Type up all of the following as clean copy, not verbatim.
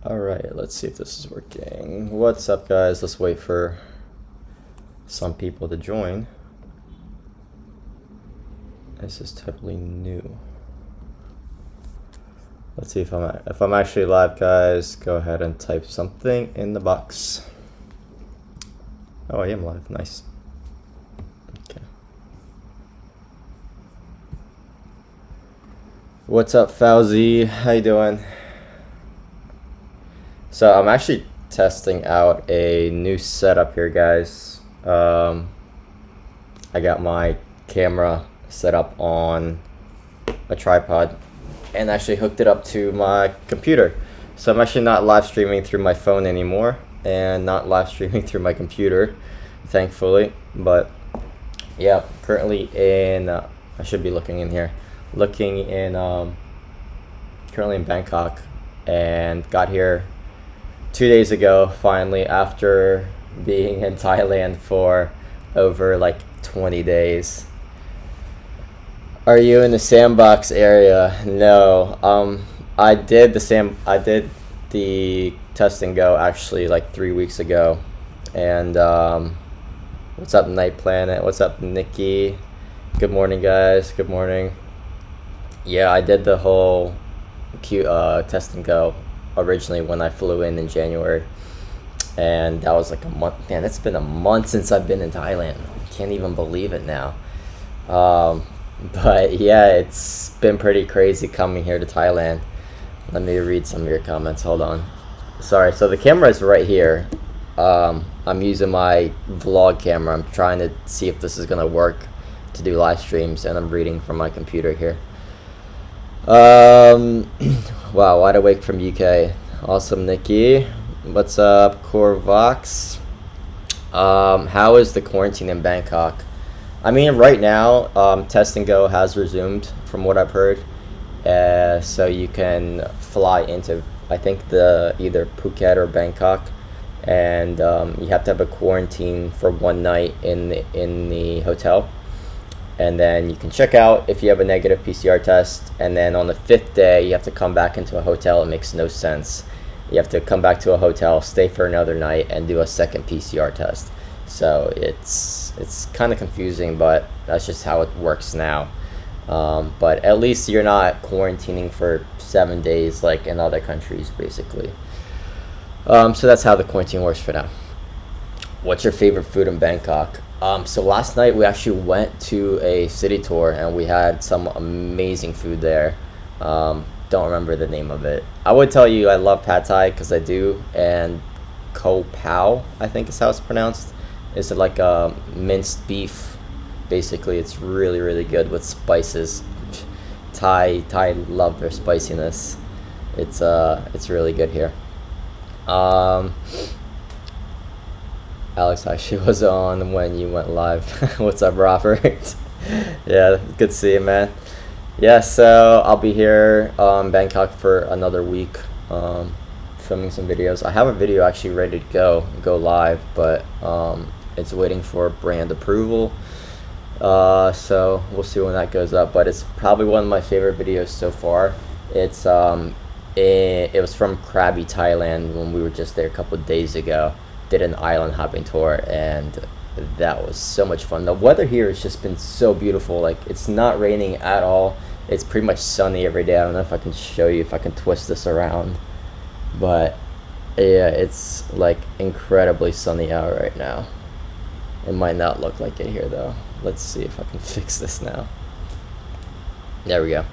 Alright, let's see if this is working. What's up, guys? Let's wait for some people to join. This is totally new. Let's see if I'm actually live, guys. Go ahead and type something in the box. Oh, I am live. Nice. Okay. What's up, Fauzi? How you doing? So I'm actually testing out a new setup here, guys. I got my camera set up on a tripod and actually hooked it up to my computer. So I'm actually not live streaming through my phone anymore and not live streaming through my computer, thankfully. But yeah, currently in I should be looking in here, currently in Bangkok, and got here 2 days ago, finally, after being in Thailand for over like 20 days. Are you in the sandbox area? No. I did the test and go actually like 3 weeks ago. And what's up, Night Planet? What's up, Nikki? Good morning, guys. Good morning. Yeah, I did the whole test and go originally when I flew in January, and that was like a month. Man, it's been a month since I've been in Thailand. I can't even believe it now. But yeah, it's been pretty crazy coming here to Thailand. Let me read some of your comments. Hold on. Sorry. So the camera is right here. I'm using my vlog camera. I'm trying to see if this is gonna work to do live streams, and I'm reading from my computer here. Wow, wide awake from UK. Awesome, Nikki. What's up, Corvox? How is the quarantine in Bangkok? I mean, right now, test and go has resumed from what I've heard. So you can fly into, I think, either Phuket or Bangkok, and you have to have a quarantine for one night in the hotel. And then you can check out if you have a negative PCR test. And then on the 5th day, you have to come back into a hotel. It makes no sense. You have to come back to a hotel, stay for another night, and do a second PCR test. So it's kind of confusing, but that's just how it works now. But at least you're not quarantining for 7 days like in other countries, basically. So that's how the quarantine works for now. What's your favorite food in Bangkok? So last night we actually went to a city tour and we had some amazing food there. Don't remember the name of it. I would tell you I love pad thai because I do, and ko pao, I think is how it's pronounced. It's like a minced beef. Basically, it's really, really good with spices. Thai love their spiciness. It's really good here. Alex actually was on when you went live. What's up, Robert? Yeah, good to see you, man. Yeah, so I'll be here Bangkok for another week, filming some videos. I have a video actually ready to go live, but it's waiting for brand approval. So we'll see when that goes up, but it's probably one of my favorite videos so far. It was from Krabi, Thailand, when we were just there a couple of days ago. Did an island hopping tour, and that was so much fun. The weather here has just been so beautiful. Like, it's not raining at all. It's pretty much sunny every day. I don't know if I can show you, if I can twist this around, but yeah, it's like incredibly sunny out right now. It might not look like it here though. Let's see if I can fix this now. There we go.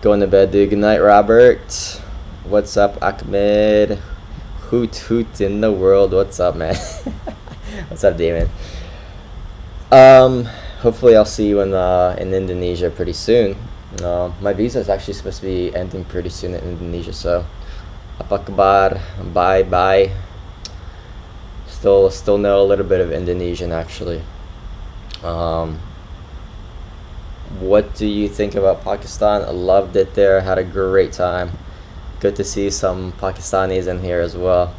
Going to bed, dude. Good night, Robert. What's up, Ahmed? Hoot in the world. What's up, man? What's up, Damon? Hopefully I'll see you in Indonesia pretty soon. My visa is actually supposed to be ending pretty soon in Indonesia, so apa kabar? Bye. Still know a little bit of Indonesian, actually. What do you think about Pakistan? I loved it there. Had a great time. Good to see some Pakistanis in here as well.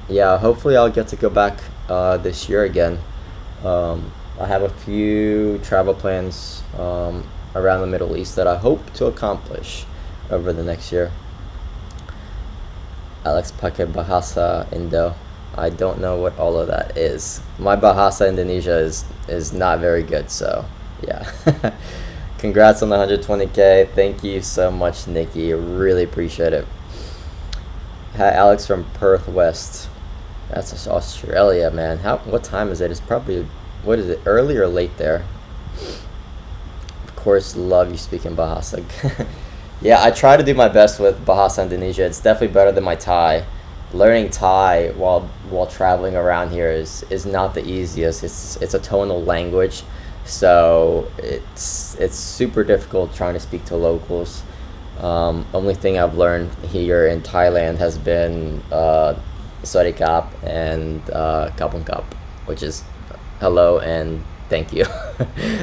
Yeah, hopefully I'll get to go back this year again. I have a few travel plans around the Middle East that I hope to accomplish. over the next year. Alex pakai bahasa Indo. I don't know what all of that is. My bahasa Indonesia is not very good, so yeah. Congrats on the 120K. Thank you so much, Nikki. Really appreciate it. Hi, Alex from Perth West. That's just Australia, man. What time is it? It's probably, what is it, early or late there? Of course, love you speaking Bahasa. Yeah, I try to do my best with Bahasa Indonesia. It's definitely better than my Thai. Learning Thai while traveling around here is not the easiest. It's a tonal language, so it's super difficult trying to speak to locals. Only thing I've learned here in Thailand has been Sorry Kap and Kapung Kap, which is hello and thank you.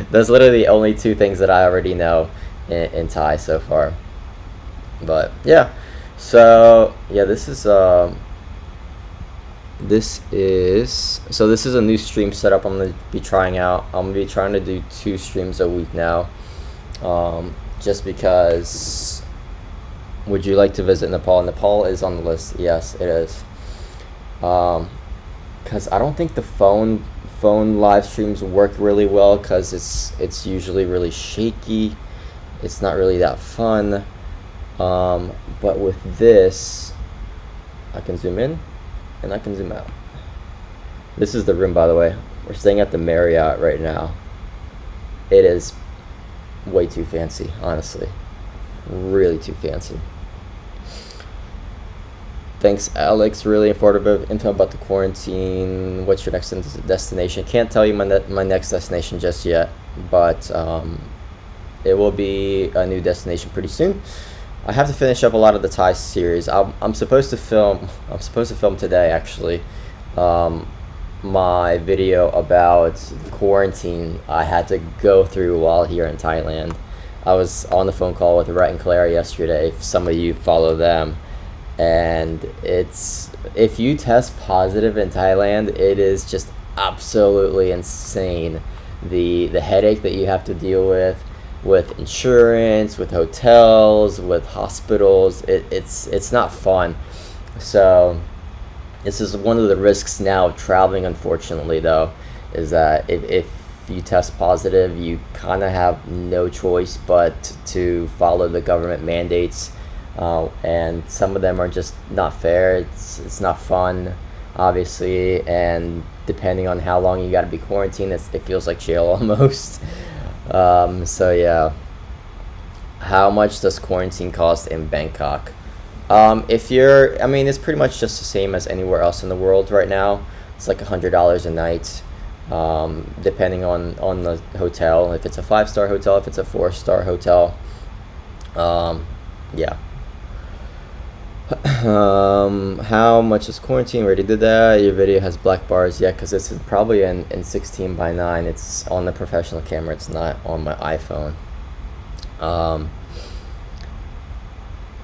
Those are literally the only two things that I already know in Thai so far. But yeah, so yeah, this is a new stream setup I'm gonna be trying out. I'm gonna be trying to do 2 streams a week now, just because. Would you like to visit Nepal? Nepal is on the list. Yes, it is. Because I don't think the phone live streams work really well, because it's usually really shaky. It's not really that fun. But with this, I can zoom in and I can zoom out. This is the room, by the way. We're staying at the Marriott right now. It is way too fancy, honestly. Really too fancy. Thanks, Alex. Really informative info about the quarantine. What's your next destination? Can't tell you my next destination just yet, but it will be a new destination pretty soon. I have to finish up a lot of the Thai series. I'm supposed to film today, actually. My video about quarantine I had to go through while here in Thailand. I was on the phone call with Rhett and Claire yesterday. If some of you follow them. And if you test positive in Thailand, it is just absolutely insane. The headache that you have to deal with insurance, with hotels, with hospitals, it's not fun. So this is one of the risks now of traveling, unfortunately, though, is that if you test positive, you kind of have no choice but to follow the government mandates. And some of them are just not fair. It's not fun, obviously, and depending on how long you got to be quarantined, it feels like jail almost. So yeah, how much does quarantine cost in Bangkok? It's pretty much just the same as anywhere else in the world right now. It's like $100 a night, depending on the hotel. If it's a 5-star hotel, if it's a 4-star hotel, yeah. How much is quarantine? We already did that. Your video has black bars. Yeah, because this is probably in 16:9. It's on the professional camera. It's not on my iPhone.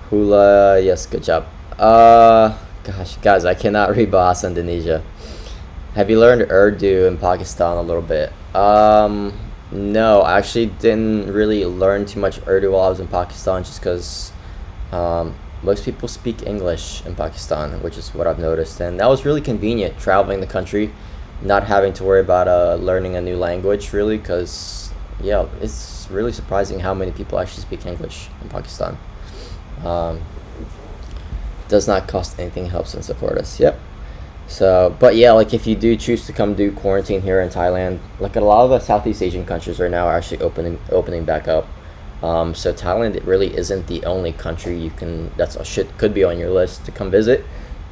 Hula, yes, good job. Gosh, guys, I cannot read Bahasa Indonesia. Have you learned Urdu in Pakistan a little bit? No, I actually didn't really learn too much Urdu while I was in Pakistan, just because most people speak English in Pakistan, which is what I've noticed, and that was really convenient traveling the country, not having to worry about learning a new language, really, because yeah, it's really surprising how many people actually speak English in Pakistan. Does not cost anything, helps and support us. Yep. So, but yeah, like if you do choose to come do quarantine here in Thailand, like a lot of the Southeast Asian countries right now are actually opening back up. So Thailand, it really isn't the only country you can could be on your list to come visit.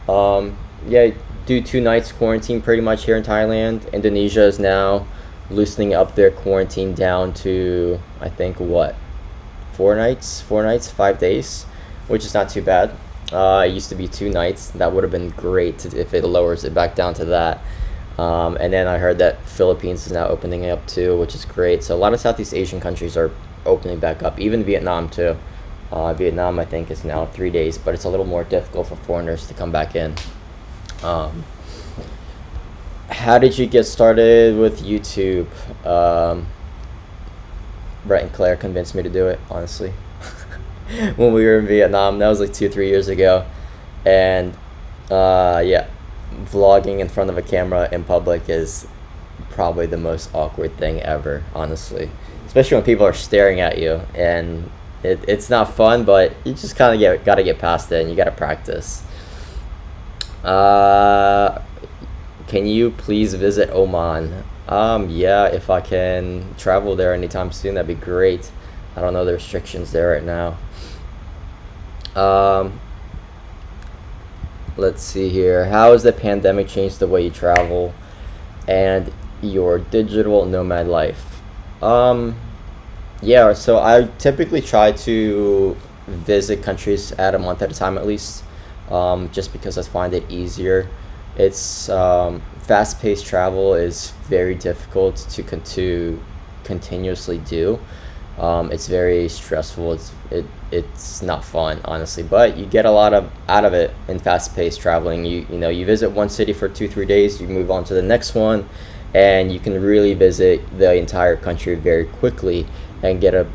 Yeah, do 2 nights quarantine pretty much here in Thailand. Indonesia is now loosening up their quarantine down to, I think, 4 nights, 5 days, which is not too bad. It used to be 2 nights. That would have been great if it lowers it back down to that. And then I heard that Philippines is now opening up too, which is great. So a lot of Southeast Asian countries are opening back up, even Vietnam too. Vietnam, I think, is now 3 days, but it's a little more difficult for foreigners to come back in. How did you get started with YouTube? Brett and Claire convinced me to do it, honestly. when we were in Vietnam. That was like 2 3 years ago, and yeah, vlogging in front of a camera in public is probably the most awkward thing ever, honestly. Especially when people are staring at you, and it's not fun, but you just kind of gotta get past it, and you gotta practice. Uh, can you please visit Oman? Yeah, if I can travel there anytime soon, that'd be great. I don't know the restrictions there right now. Um, let's see here. How has the pandemic changed the way you travel and your digital nomad life? Um, yeah, so I typically try to visit countries at a month at a time at least, just because I find it easier. It's fast-paced travel is very difficult to continuously do. It's very stressful. It's not fun, honestly, but you get a lot of out of it in fast-paced traveling. You visit one city for 2 3 days, you move on to the next one, and you can really visit the entire country very quickly and get a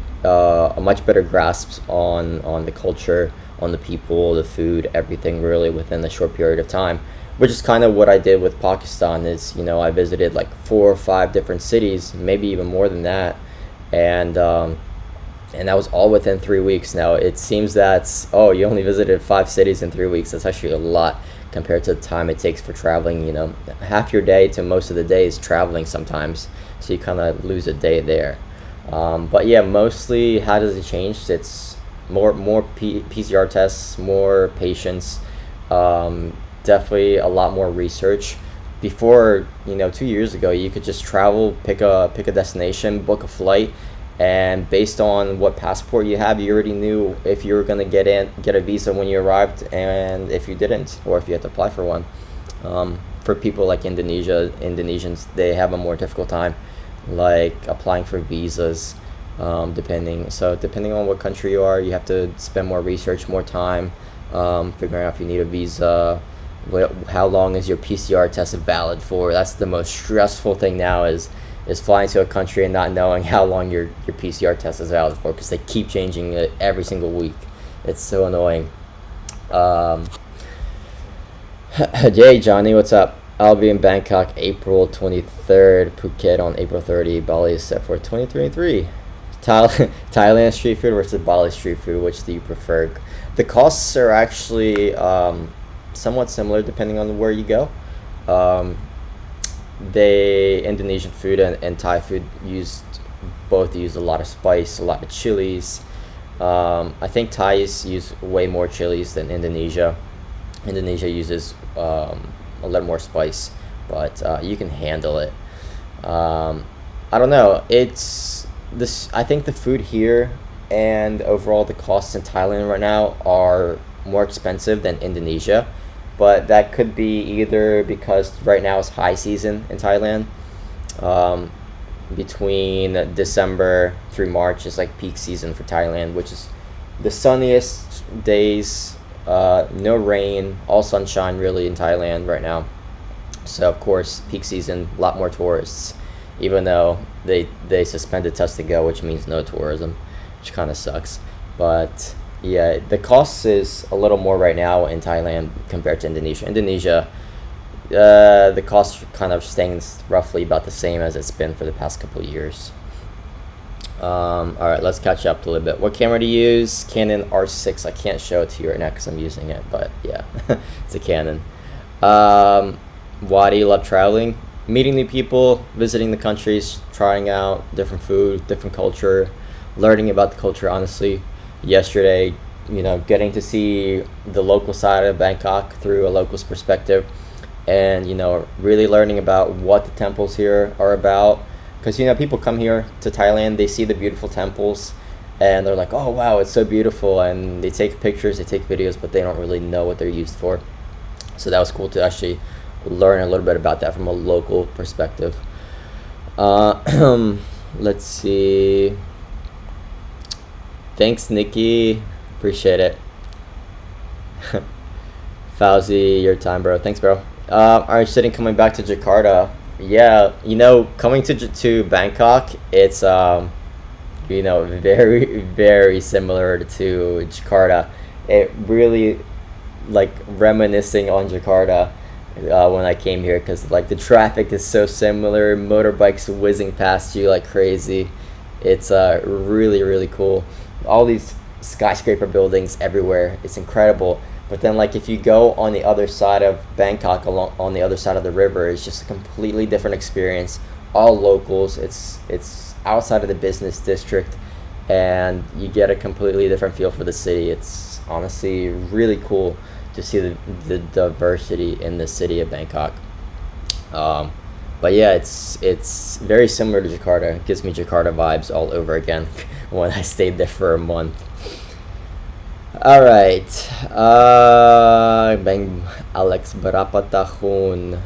much better grasp on the culture, on the people, the food, everything really within a short period of time. Which is kind of what I did with Pakistan. Is I visited like 4 or 5 different cities, maybe even more than that, and and that was all within 3 weeks. Now it seems that, oh, you only visited 5 cities in 3 weeks. That's actually a lot compared to the time it takes for traveling. Half your day to most of the day is traveling sometimes, so you kind of lose a day there. But yeah, mostly how does it change? It's more PCR tests, more patience, definitely a lot more research. Before, 2 years ago, you could just travel, pick a destination, book a flight, and based on what passport you have, you already knew if you were gonna get a visa when you arrived, and if you didn't, or if you had to apply for one. For people like Indonesians, they have a more difficult time, like applying for visas. Depending on what country you are, you have to spend more research, more time, figuring out if you need a visa. How long is your PCR test valid for? That's the most stressful thing now, is flying to a country and not knowing how long your PCR test is valid for, because they keep changing it every single week. It's so annoying. Um, Hey Johnny, what's up? I'll be in Bangkok April 23rd, Phuket on April 30th, Bali is set for 2023. Thailand street food versus Bali street food, which do you prefer? The costs are actually somewhat similar depending on where you go. Um, Indonesian food and Thai food both use a lot of spice, a lot of chilies. I think Thais use way more chilies than Indonesia. Indonesia uses a lot more spice, but you can handle it. Um, I don't know. It's this. I think the food here and overall the costs in Thailand right now are more expensive than Indonesia, but that could be either because right now is high season in Thailand. Um, Between December through March is like peak season for Thailand, which is the sunniest days, no rain, all sunshine really in Thailand right now. So of course, peak season, a lot more tourists, even though they suspended touch to go, which means no tourism, which kind of sucks. But yeah, the cost is a little more right now in Thailand compared to Indonesia. Indonesia, the cost kind of staying roughly about the same as it's been for the past couple of years. All right, let's catch up a little bit. What camera do you use? Canon R6. I can't show it to you right now because I'm using it, but yeah, it's a Canon. Why do you love traveling? Meeting new people, visiting the countries, trying out different food, different culture, learning about the culture, honestly. Yesterday, getting to see the local side of Bangkok through a local's perspective, and really learning about what the temples here are about, because people come here to Thailand, they see the beautiful temples, and they're like, oh wow, it's so beautiful, and they take pictures, they take videos, but they don't really know what they're used for. So that was cool to actually learn a little bit about that from a local perspective. Let's see. Thanks, Nikki. Appreciate it. Fauzi, your time, bro. Thanks, bro. Are you interested in coming back to Jakarta? Yeah, coming to Bangkok, it's very, very similar to Jakarta. It really, like, reminiscing on Jakarta when I came here, because like the traffic is so similar, motorbikes whizzing past you like crazy. It's really, really cool. All these skyscraper buildings everywhere. It's incredible. But then, like, if you go on the other side of Bangkok, on the other side of the river, it's just a completely different experience. All locals. It's outside of the business district, and you get a completely different feel for the city. It's honestly really cool to see the diversity in the city of Bangkok. But yeah, it's very similar to Jakarta. It gives me Jakarta vibes all over again when I stayed there for a month. All right. Bang Alex, berapa tahun?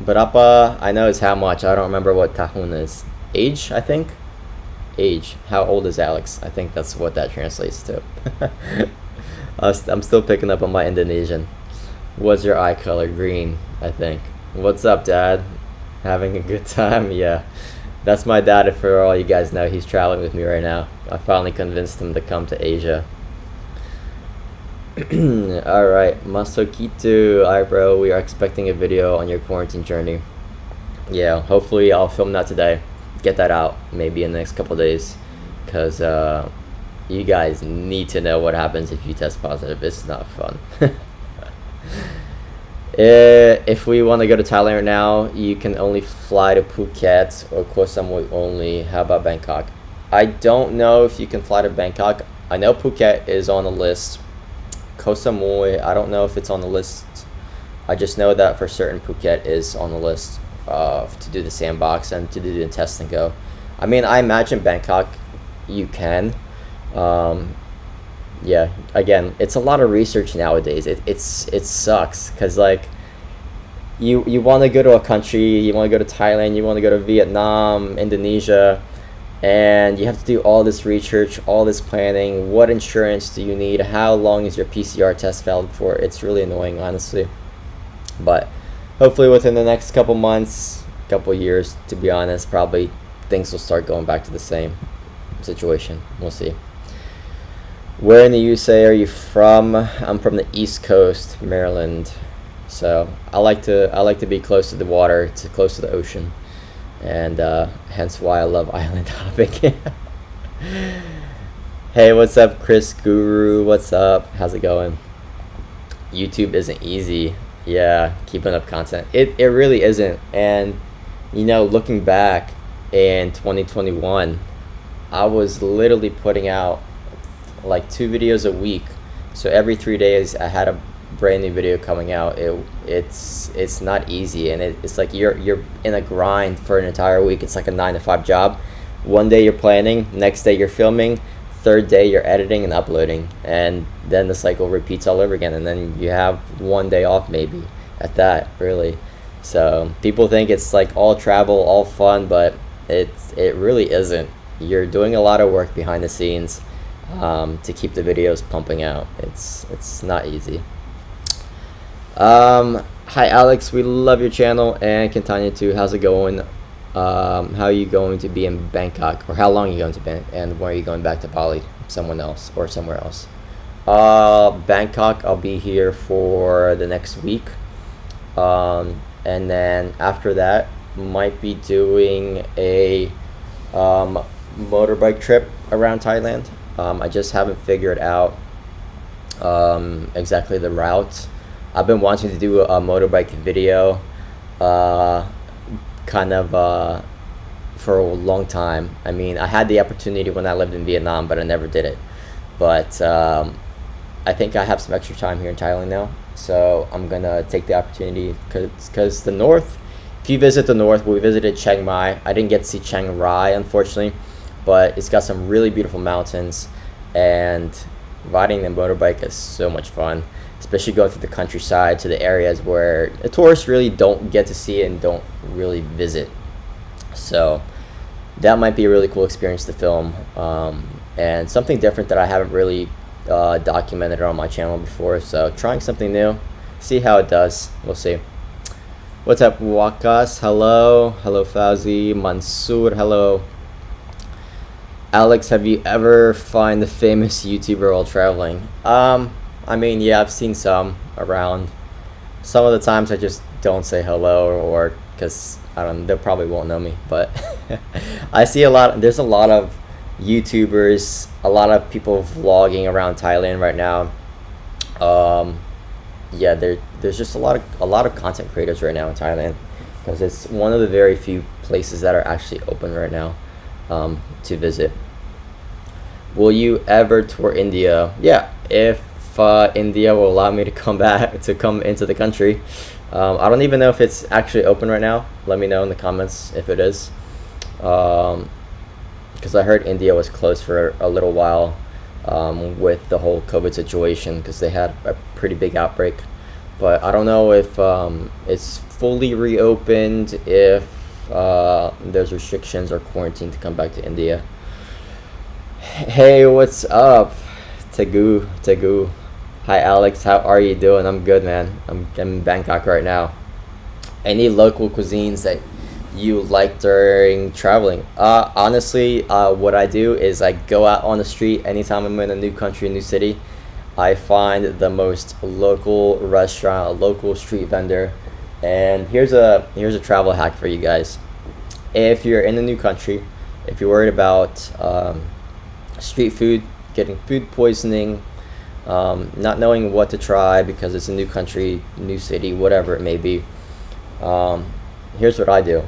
Berapa, I know is how much. I don't remember what tahun is. Age, I think. Age. How old is Alex? I think that's what that translates to. I'm still picking up on my Indonesian. What's your eye color? Green, I think. What's up, Dad? Having a good time? Yeah. That's my dad, for all you guys know. He's traveling with me right now. I finally convinced him to come to Asia. Alright, Masokito, alright bro, we are expecting a video on your quarantine journey. Yeah, hopefully I'll film that today. Get that out maybe in the next couple days. Because you guys need to know what happens if you test positive. It's not fun. If we want to go to Thailand right now, you can only fly to Phuket or Koh Samui only. How about Bangkok? I don't know if you can fly to Bangkok. I know Phuket is on the list. Koh Samui, I don't know if it's on the list. I just know that for certain Phuket is on the list to do the sandbox and to do the test and go. I mean, I imagine Bangkok you can. Yeah, again, it's a lot of research nowadays. It sucks because, like, you want to go to a country, you want to go to Thailand, you want to go to Vietnam, Indonesia, and you have to do all this research, all this planning. What insurance do you need? How long is your PCR test valid for? It's really annoying, honestly. But hopefully within the next couple months, couple years, to be honest, probably things will start going back to the same situation. We'll see. Where in the USA are you from? I'm from the East Coast, Maryland. So I like to be close to the water, close to the ocean, and hence why I love island hopping. Hey, what's up, Chris Guru? What's up? How's it going? YouTube isn't easy. Yeah, keeping up content. It really isn't. And looking back in 2021, I was literally putting out like 2 videos a week. So every 3 days I had a brand new video coming out. It's not easy, and it's like you're in a grind for an entire week. It's like a 9-to-5 job. One day you're planning, next day you're filming, third day you're editing and uploading, and then the cycle repeats all over again, and then you have one day off maybe at that, really. So people think it's like all travel, all fun, but it really isn't. You're doing a lot of work behind the scenes to keep the videos pumping out. It's not easy. Hi Alex, we love your channel, and Cantania too. How's it going? How are you going to be in Bangkok, or how long are you going to be, and when are you going back to Bali, someone else or somewhere else? Bangkok, I'll be here for the next week, and then after that might be doing a motorbike trip around Thailand. I just haven't figured out exactly the route. I've been wanting to do a motorbike video kind of for a long time. I mean, I had the opportunity when I lived in Vietnam, but I never did it. But I think I have some extra time here in Thailand now, so I'm gonna take the opportunity, because the north, if you visit the north, we visited Chiang Mai. I didn't get to see Chiang Rai, unfortunately, but it's got some really beautiful mountains, and riding the motorbike is so much fun, especially going through the countryside to the areas where the tourists really don't get to see and don't really visit. So that might be a really cool experience to film, and something different that I haven't really documented on my channel before. So trying something new, see how it does. We'll see. What's up, Wakas? Hello. Hello, Fauzi. Mansoor, hello. Alex, have you ever find the famous YouTuber while traveling? I mean, yeah, I've seen some around. Some of the times I just don't say hello, or because I don't, they probably won't know me. But I see a lot. There's a lot of YouTubers, a lot of people vlogging around Thailand right now. Um, yeah, there's just a lot of content creators right now in Thailand because it's one of the very few places that are actually open right now to visit. Will you ever tour India? Yeah, if India will allow me to come back to come into the country. I don't even know if it's actually open right now. Let me know in the comments if it is. Because I heard India was closed for a little while with the whole COVID situation because they had a pretty big outbreak. But I don't know if it's fully reopened, if there's restrictions or quarantine to come back to India. Hey, what's up? Tagu. Hi, Alex. How are you doing? I'm good, man. I'm in Bangkok right now. Any local cuisines that you like during traveling? Honestly, what I do is I go out on the street anytime I'm in a new country, a new city. I find the most local restaurant, a local street vendor, and here's a travel hack for you guys. If you're in a new country, if you're worried about street food, getting food poisoning, not knowing what to try because it's a new country, new city, whatever it may be, um, here's what I do.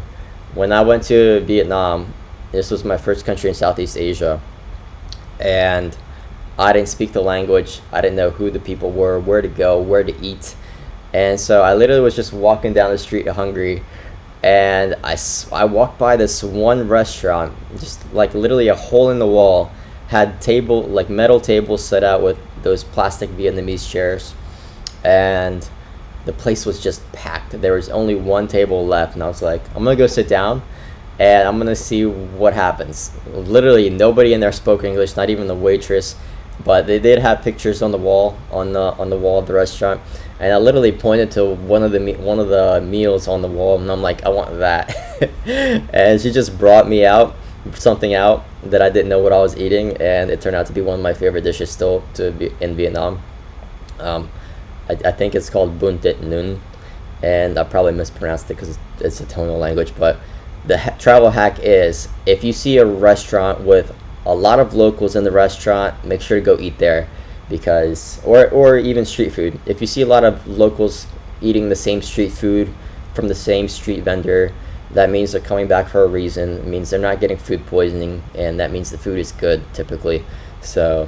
When I went to Vietnam, this was my first country in Southeast Asia, and I didn't speak the language. I didn't know who the people were, where to go, where to eat. And so I literally was just walking down the street hungry, and I walked by this one restaurant, just like literally a hole in the wall, had table like metal tables set out with those plastic Vietnamese chairs, and the place was just packed. There was only one table left, and I was like, I'm gonna go sit down and I'm gonna see what happens. Literally nobody in there spoke English, not even the waitress, but they did have pictures on the wall, on the wall of the restaurant, and I literally pointed to one of the meals on the wall, and I'm like, I want that. And she just brought me out something out that I didn't know what I was eating, and it turned out to be one of my favorite dishes still to be in Vietnam. um, I think it's called Bun Tet Nun, and I probably mispronounced it because it's a tonal language. But the travel hack is, if you see a restaurant with a lot of locals in the restaurant, make sure to go eat there, because or even street food. If you see a lot of locals eating the same street food from the same street vendor, that means they're coming back for a reason. It means they're not getting food poisoning, and that means the food is good typically. So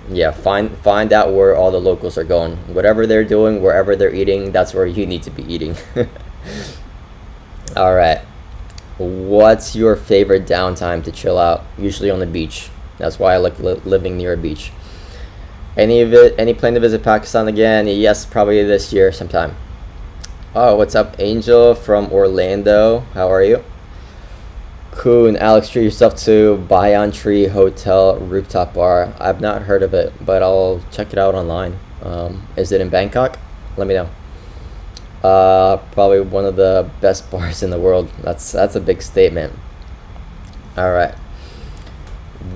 yeah, find out where all the locals are going. Whatever they're doing, wherever they're eating, that's where you need to be eating. All right. What's your favorite downtime to chill out? Usually on the beach. That's why I like living near a beach. Any plan to visit Pakistan again? Yes, probably this year sometime. Oh, what's up, Angel from Orlando? How are you? Cool. Alex, treat yourself to Bayan Tree Hotel Rooftop Bar. I've not heard of it, but I'll check it out online. Is it in Bangkok? Let me know. Probably one of the best bars in the world. That's a big statement. All right.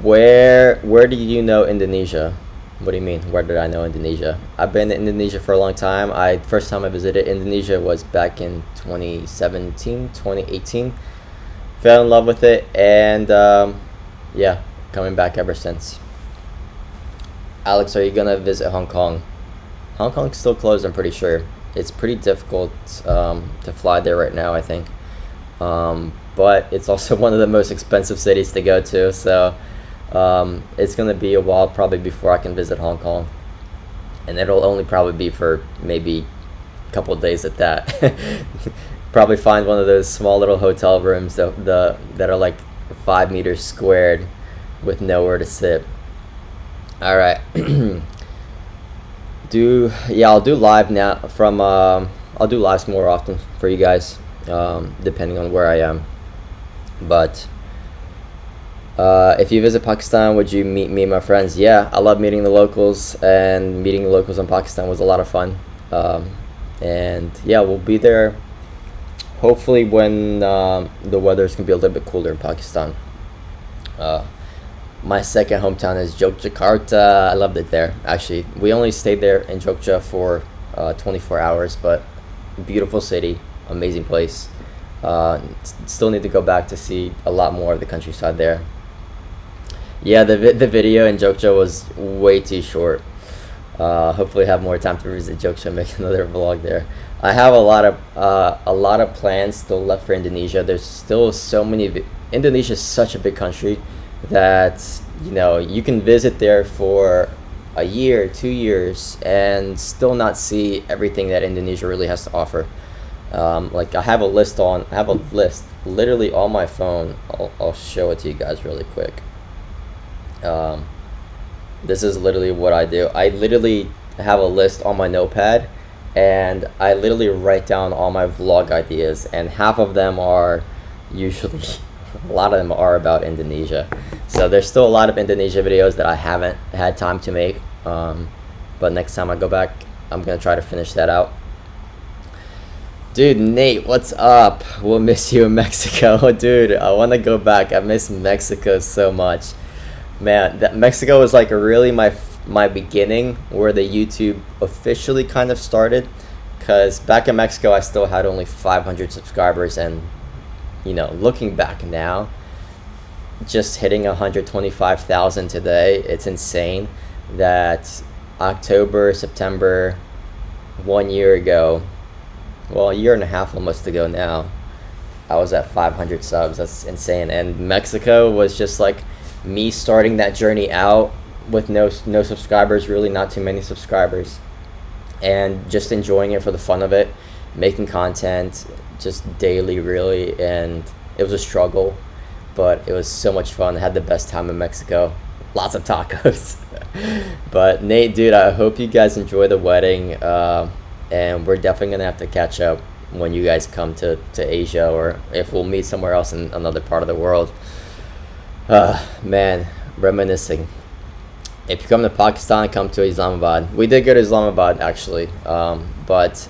Where do you know Indonesia? What do you mean? Where did I know Indonesia? I've been to Indonesia for a long time. First time I visited Indonesia was back in 2017, 2018. Fell in love with it, and yeah, coming back ever since. Alex, are you gonna visit Hong Kong? Hong Kong's still closed, I'm pretty sure. It's pretty difficult to fly there right now, I think. But it's also one of the most expensive cities to go to, so it's gonna be a while probably before I can visit Hong Kong, and it'll only probably be for maybe a couple of days at that. Probably find one of those small little hotel rooms that are like 5 meters squared with nowhere to sit. All right. I'll do live now from I'll do lives more often for you guys, depending on where I am. But if you visit Pakistan, would you meet me and my friends? Yeah, I love meeting the locals, and meeting the locals in Pakistan was a lot of fun. And yeah, we'll be there hopefully when the weather's gonna be a little bit cooler in Pakistan. My second hometown is Yogyakarta. I loved it there. Actually, we only stayed there in Jogja for 24 hours, but beautiful city, amazing place. Still need to go back to see a lot more of the countryside there. Yeah, the video in Jogja was way too short. Hopefully, have more time to visit Jogja and make another vlog there. I have a lot of plans still left for Indonesia. There's still so many. Indonesia is such a big country that you can visit there for a year, 2 years, and still not see everything that Indonesia really has to offer. Like I have a list literally on my phone. I'll show it to you guys really quick. This is literally what I do. I literally have a list on my notepad, and I literally write down all my vlog ideas, and half of them are usually a lot of them are about Indonesia. So there's still a lot of Indonesia videos that I haven't had time to make, but next time I go back, I'm gonna try to finish that out. Dude, Nate, what's up? We'll miss you in Mexico. Dude, I want to go back. I miss Mexico so much. Man, that Mexico was like really my beginning where the YouTube officially kind of started, because back in Mexico I still had only 500 subscribers, and looking back now, just hitting 125,000 today, it's insane that October, September, 1 year ago, well, a year and a half almost ago now, I was at 500 subs. That's insane. And Mexico was just like me starting that journey out with no subscribers, really not too many subscribers, and just enjoying it for the fun of it, making content just daily really. And it was a struggle, but it was so much fun. I had the best time in Mexico, lots of tacos. But Nate, dude, I hope you guys enjoy the wedding, and we're definitely gonna have to catch up when you guys come to Asia, or if we'll meet somewhere else in another part of the world. Man, reminiscing. If you come to Pakistan, come to Islamabad. We did go to Islamabad actually, but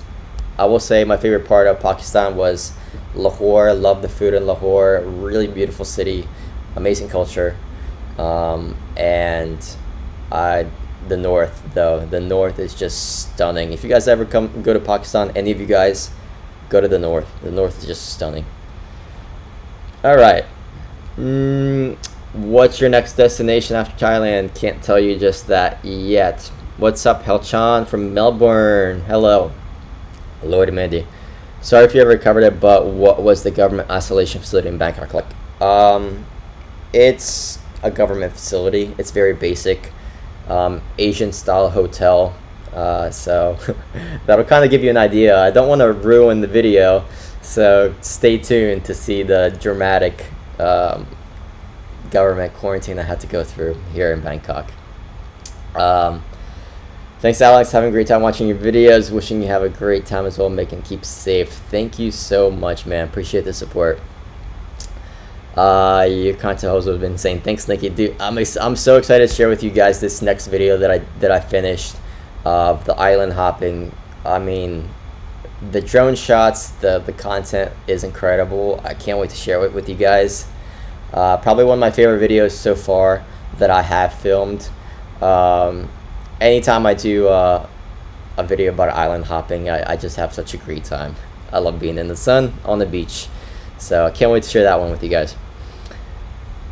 I will say my favorite part of Pakistan was Lahore. Love the food in Lahore. Really beautiful city, amazing culture, and the north though. The north is just stunning. If you guys ever go to Pakistan, any of you guys, go to the north. The north is just stunning. All right. What's your next destination after Thailand? Can't tell you just that yet. What's up, Helchan from Melbourne? Hello. Hello, Mandy. Sorry if you ever covered it, but what was the government isolation facility in Bangkok like? It's a government facility. It's very basic, Asian style hotel. So that'll kind of give you an idea. I don't want to ruin the video, so stay tuned to see the dramatic government quarantine I had to go through here in Bangkok. Thanks, Alex. Having a great time watching your videos. Wishing you have a great time as well. Keep safe. Thank you so much, man. Appreciate the support. Your content host has been insane. Thanks, Nikki. Dude, I'm so excited to share with you guys this next video that I finished of the island hopping. I mean, the drone shots, the content is incredible. I can't wait to share it with you guys. Probably one of my favorite videos so far that I have filmed. Anytime I do a video about island hopping, I just have such a great time. I love being in the sun on the beach, so I can't wait to share that one with you guys.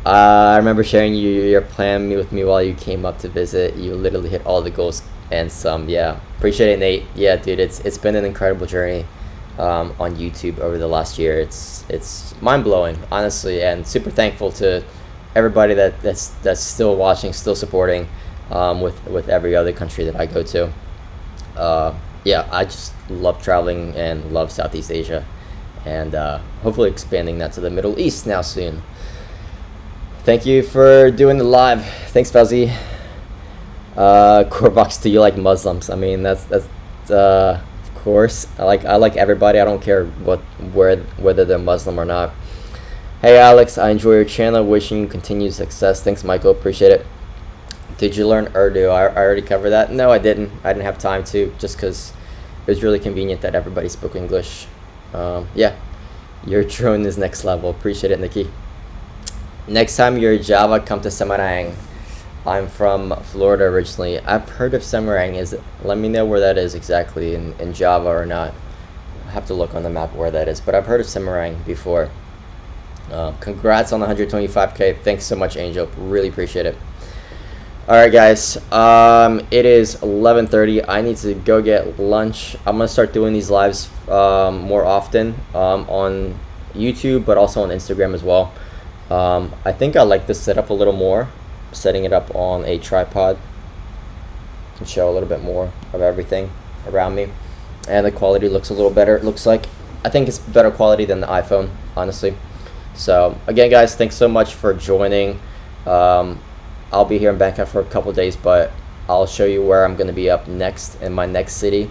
I remember sharing your plan with me while you came up to visit. You literally hit all the goals and some. Yeah, appreciate it, Nate. Yeah, dude, it's been an incredible journey on YouTube over the last year. It's mind-blowing, honestly, and super thankful to everybody that's still watching, still supporting, with every other country that I go to. Yeah, I just love traveling and love Southeast Asia, and hopefully expanding that to the Middle East now soon. Thank you for doing the live. Thanks, Fuzzy. Corbox, do you like Muslims? I mean, that's of course. I like everybody. I don't care whether they're Muslim or not. Hey, Alex, I enjoy your channel. Wishing you continued success. Thanks, Michael. Appreciate it. Did you learn Urdu? I already covered that. No, I didn't. I didn't have time to, just because it was really convenient that everybody spoke English. Yeah, your drone is next level. Appreciate it, Nikki. Next time you're in Java, come to Semarang. I'm from Florida originally. I've heard of Semarang. Let me know where that is exactly in Java or not. I have to look on the map where that is, but I've heard of Semarang before. Congrats on the 125k. Thanks so much, Angel. Really appreciate it. All right, guys. It is 11:30. I need to go get lunch. I'm gonna start doing these lives more often on YouTube, but also on Instagram as well. I think I like this setup a little more, setting it up on a tripod. Can show a little bit more of everything around me, and the quality looks a little better. It looks like, I think it's better quality than the iPhone, honestly. So again, guys, thanks so much for joining. I'll be here in Bangkok for a couple days, but I'll show you where I'm going to be up next in my next city.